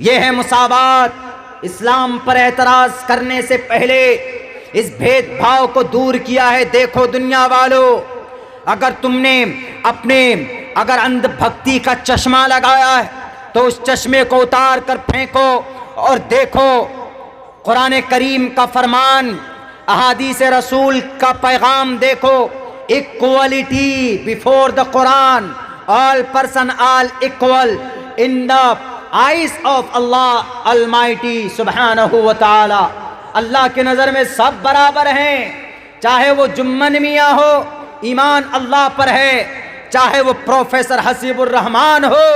یہ ہے مساوات۔ اسلام پر اعتراض کرنے سے پہلے اس بھید بھاؤ کو دور کیا ہے۔ دیکھو دنیا والو، اگر تم نے اگر اندھ بھکتی کا چشمہ لگایا ہے تو اس چشمے کو اتار کر پھینکو اور دیکھو قرآن کریم کا فرمان، احادیث رسول کا پیغام دیکھو۔ equality before the Quran, all person all equal in the eyes of Allah Almighty سبحانہ و تعالی۔ اللہ کی نظر میں سب برابر ہیں، چاہے وہ جمن میاں ہو، ایمان اللہ پر ہے، چاہے وہ پروفیسر حسیب الرحمان ہو،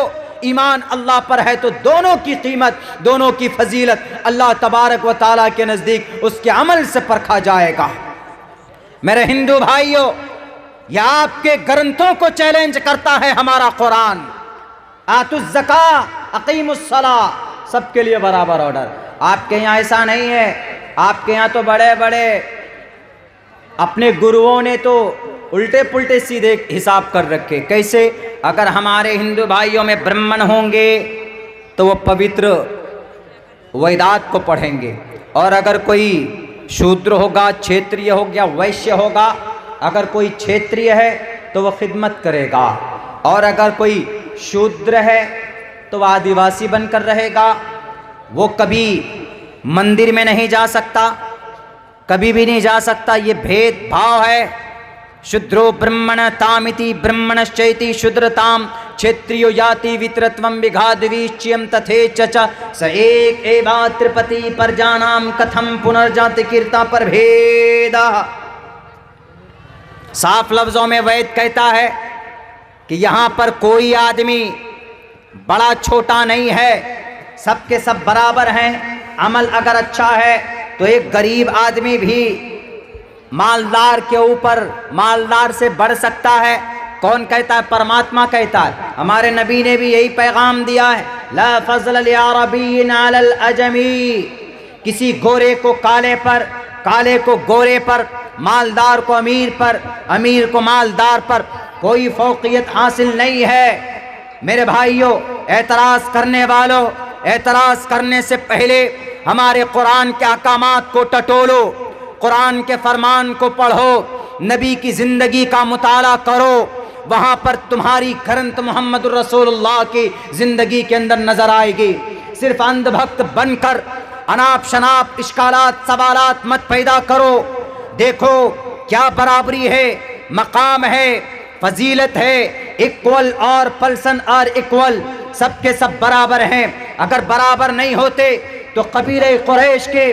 ایمان اللہ پر ہے، تو دونوں کی قیمت، دونوں کی فضیلت اللہ تبارک و تعالیٰ کے نزدیک اس کے عمل سے پرکھا جائے گا۔ میرے ہندو بھائیوں، یہ آپ کے گرنتھوں کو چیلنج کرتا ہے ہمارا قرآن۔ آتوا الزکاۃ اقیموا الصلاۃ، سب کے لیے برابر آرڈر۔ آپ کے یہاں ایسا نہیں ہے، آپ کے یہاں تو بڑے بڑے اپنے گروؤں نے تو الٹے پلٹے سیدھے حساب کر رکھے۔ کیسے؟ اگر ہمارے ہندو بھائیوں میں برہمن ہوں گے تو وہ پوتر ویدات کو پڑھیں گے، اور اگر کوئی شودر ہوگا، چھیتریہ ہو گیا، ویشیہ ہوگا، اگر کوئی چھیتریہ ہے تو وہ خدمت کرے گا، اور اگر کوئی شودر ہے تو وہ آدیواسی بن کر رہے گا۔ وہ کبھی مندر میں نہیں جا سکتا، کبھی بھی نہیں جا سکتا۔ یہ بھید بھاؤ ہے۔ شودرو برہمن تامتی برہمنಶ್ಚೈತಿ ಶೂದ್ರತಾಂ ಕ್ಷೇತ್ರಿಯೋ ಯಾತಿ ವಿತ್ರತ್ವಂ ವಿಘಾದ್ವಿಚ್ಯಂ ತಥೇಚ್ಛ ಸ ಏಕ್ ಏವಾ ತ್ರಿಪತಿ ಪರ್ಜಾನಾಂ ಕಥಂ ಪುನರ್ಜಾತಿ ಕೀರ್ತಾ پر بھیدہ۔ صاف لفظوں میں وید کہتا ہے کہ یہاں پر کوئی آدمی بڑا چھوٹا نہیں ہے، سب کے سب برابر ہیں۔ عمل اگر اچھا ہے تو ایک غریب آدمی بھی مالدار کے اوپر، مالدار سے بڑھ سکتا ہے۔ کون کہتا ہے؟ پرماتما کہتا ہے۔ ہمارے نبی نے بھی یہی پیغام دیا ہے، لا فضل لعربی علی العجمی، کسی گورے کو کالے پر، کالے کو گورے پر، مالدار کو امیر پر، امیر کو مالدار پر کوئی فوقیت حاصل نہیں ہے۔ میرے بھائیوں، اعتراض کرنے والوں، اعتراض کرنے سے پہلے ہمارے قرآن کے احکامات کو ٹٹولو، قرآن کے فرمان کو پڑھو، نبی کی زندگی کا مطالعہ کرو، وہاں پر تمہاری گرنتھ محمد الرسول اللہ کی زندگی کے اندر نظر آئے گی۔ صرف اندھ بھکت بن کر اناپ شناپ اشکالات سوالات مت پیدا کرو۔ دیکھو کیا برابری ہے، مقام ہے، فضیلت ہے، ایکول اور پرسن اور ایکول، سب کے سب برابر ہیں۔ اگر برابر نہیں ہوتے تو قبیلہ قریش کے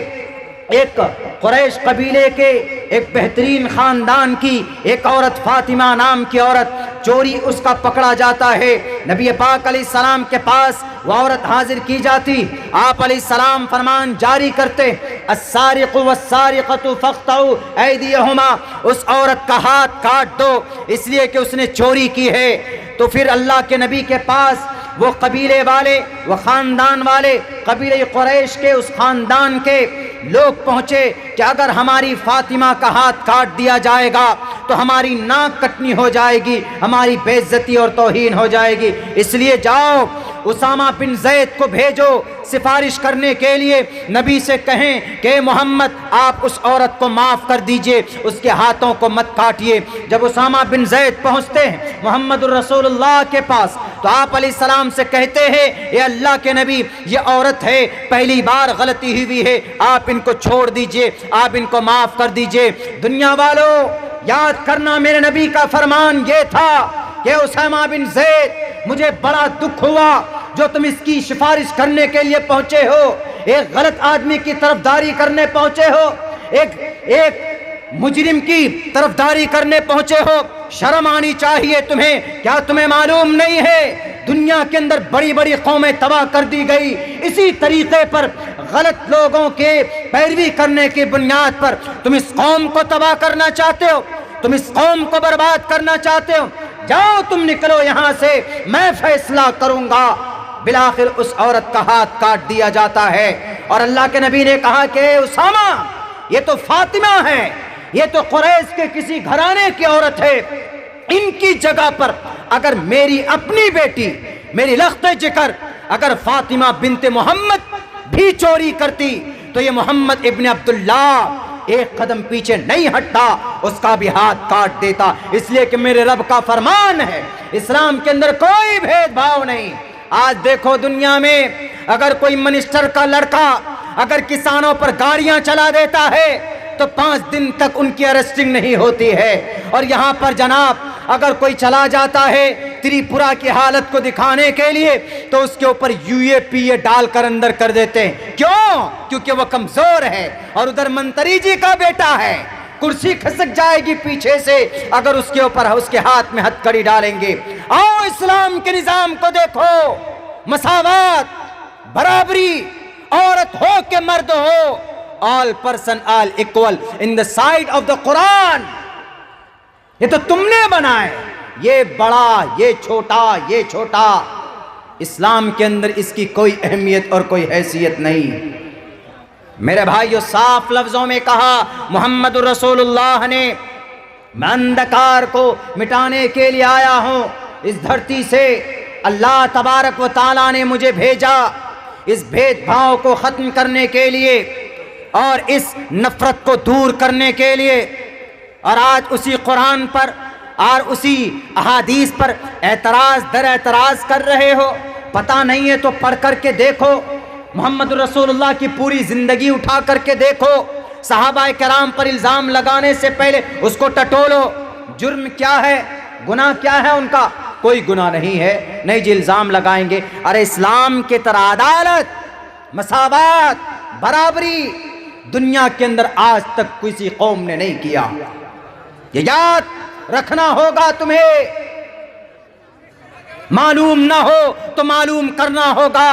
قریش قبیلے کے ایک بہترین خاندان کی ایک عورت، فاطمہ نام کی عورت، چوری اس کا پکڑا جاتا ہے، نبی پاک علیہ السلام کے پاس وہ عورت حاضر کی جاتی، آپ علیہ السلام فرمان جاری کرتے، السارق والسارقۃ فاقطعوا ایدیہما، اس عورت کا ہاتھ کاٹ دو اس لیے کہ اس نے چوری کی ہے۔ تو پھر اللہ کے نبی کے پاس وہ قبیلے والے، وہ خاندان والے، قبیلہ قریش کے اس خاندان کے لوگ پہنچے کہ اگر ہماری فاطمہ کا ہاتھ کاٹ دیا جائے گا تو ہماری ناک کٹنی ہو جائے گی، ہماری بے عزتی اور توہین ہو جائے گی، اس لیے جاؤ اسامہ بن زید کو بھیجو سفارش کرنے کے لیے، نبی سے کہیں کہ محمد آپ اس عورت کو معاف کر دیجئے، اس کے ہاتھوں کو مت کاٹیے۔ جب اسامہ بن زید پہنچتے ہیں محمد الرسول اللہ کے پاس تو آپ علیہ السلام سے کہتے ہیں، اے اللہ کے نبی، یہ عورت ہے، پہلی بار غلطی ہوئی ہے، آپ ان کو چھوڑ دیجئے، آپ ان کو معاف کر دیجئے۔ دنیا والوں، یاد کرنا میرے نبی کا فرمان یہ تھا کہ اسامہ بن زید، مجھے بڑا دکھ ہوا جو تم اس کی سفارش کرنے کے لیے پہنچے ہو، ایک غلط آدمی کی طرفداری کرنے پہنچے ہو، ایک مجرم کی طرفداری کرنے پہنچے ہو، شرم آنی چاہیے تمہیں۔ کیا تمہیں معلوم نہیں ہے دنیا کے اندر بڑی بڑی قومیں تباہ کر دی گئی اسی طریقے پر، غلط لوگوں کے پیروی کرنے کی بنیاد پر؟ تم اس قوم کو تباہ کرنا چاہتے ہو، تم اس قوم کو برباد کرنا چاہتے ہو، جاؤ تم نکلو یہاں سے، میں فیصلہ کروں گا۔ بالآخر اس عورت کا ہاتھ کاٹ دیا جاتا ہے، اور اللہ کے نبی نے کہا کہ اسامہ، یہ تو فاطمہ ہے، یہ تو قریش کے کسی گھرانے کی عورت ہے، ان کی جگہ پر اگر میری اپنی بیٹی، میری لخت جگر اگر فاطمہ بنت محمد بھی چوری کرتی تو یہ محمد ابن عبداللہ ایک قدم پیچھے نہیں ہٹتا، اس کا بھی ہاتھ کاٹ دیتا، اس لیے کہ میرے رب کا فرمان ہے اسلام کے اندر کوئی بھید بھاؤ نہیں۔ آج دیکھو دنیا میں اگر کوئی منسٹر کا لڑکا اگر کسانوں پر گاڑیاں چلا دیتا ہے تو 5 دن تک ان کی ارسٹنگ نہیں ہوتی ہے، اور یہاں پر جناب اگر کوئی چلا جاتا ہے تریپورہ کی حالت کو دکھانے کے لیے تو اس کے اوپر UAPA ڈال کر اندر کر دیتے ہیں۔ کیوں؟ کیونکہ وہ کمزور ہے، اور ادھر منتری جی کا بیٹا ہے، کرسی کھسک جائے گی پیچھے سے اگر اس کے اوپر اس کے ہاتھ میں ہتھ کڑی ڈالیں گے۔ آؤ اسلام کے نظام کو دیکھو، مساوات، برابری، عورت ہو کہ مرد ہو، all person all equal in the sight of the قرآن۔ یہ تو تم نے بنائے، یہ بڑا، یہ چھوٹا، اسلام کے اندر اس کی کوئی اہمیت اور کوئی حیثیت نہیں۔ میرے بھائیو، صاف لفظوں میں کہا محمد رسول اللہ نے، میں اندھکار کو مٹانے کے لیے آیا ہوں اس دھرتی سے، اللہ تبارک و تعالیٰ نے مجھے بھیجا اس بھید بھاؤ کو ختم کرنے کے لیے اور اس نفرت کو دور کرنے کے لیے۔ اور آج اسی قرآن پر اور اسی احادیث پر اعتراض در اعتراض کر رہے ہو، پتہ نہیں ہے تو پڑھ کر کے دیکھو، محمد رسول اللہ کی پوری زندگی اٹھا کر کے دیکھو، صحابہ کرام پر الزام لگانے سے پہلے اس کو ٹٹولو، جرم کیا ہے، گناہ کیا ہے ان کا؟ کوئی گناہ نہیں ہے، نہیں جی الزام لگائیں گے۔ ارے اسلام کی طرح عدالت، مساوات، برابری دنیا کے اندر آج تک کسی قوم نے نہیں کیا، یہ یاد رکھنا ہوگا تمہیں، معلوم نہ ہو تو معلوم کرنا ہوگا۔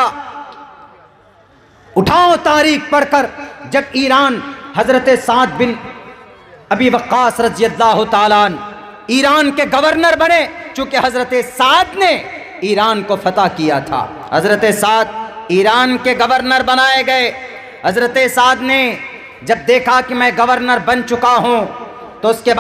اٹھاؤ تاریخ پڑھ کر، جب ایران حضرت سعد بن ابی وقاص رضی اللہ تعالیٰ عنہ ایران کے گورنر بنے، چونکہ حضرت سعد نے ایران کو فتح کیا تھا، حضرت سعد ایران کے گورنر بنائے گئے۔ حضرت سعد نے جب دیکھا کہ میں گورنر بن چکا ہوں تو اس کے بعد